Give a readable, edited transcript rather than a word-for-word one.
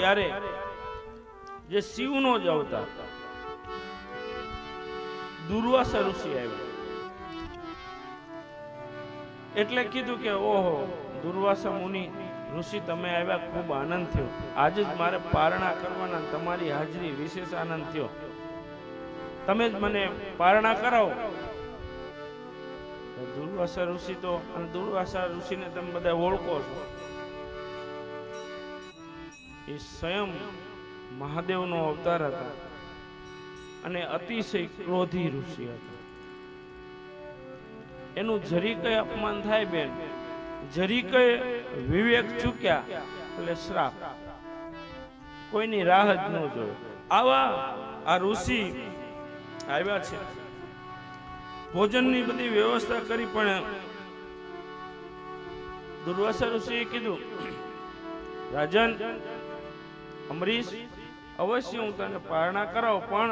ત્યારે જે શિવનો જ અવતાર દુર્વાસા ઋષિ આવ્યા એટલે કીધું કે ઓહો દુર્વાસા મુનિ ઋષિ તમે આવ્યા, ખૂબ આનંદ થયો. આજે જ મારે પારણા કરવાના, તમારી હાજરી વિશેષ આનંદ થયો. તમે જ મને પારણા કરાવો. દુર્વાસા ઋષિ તો, અને દુર્વાસા ઋષિને તમે બધા ઓળખો છો, એ સ્વયં મહાદેવનો અવતાર હતા અને અતિશય ક્રોધી ઋષિ હતા. એનું જરી કઈ અપમાન થાય બેન, જરી કઈ વિવેક ચૂક્યા એટલે શ્રાપ, કોઈની રાહ જ ન જોવે. આવા આ ઋષિ આવ્યા છે, ભોજનની બધી વ્યવસ્થા કરી, પણ દુર્વાસા ઋષિએ કીધું રાજન અમરીશ, અવશ્ય હું તને પારણા કરાવ, પણ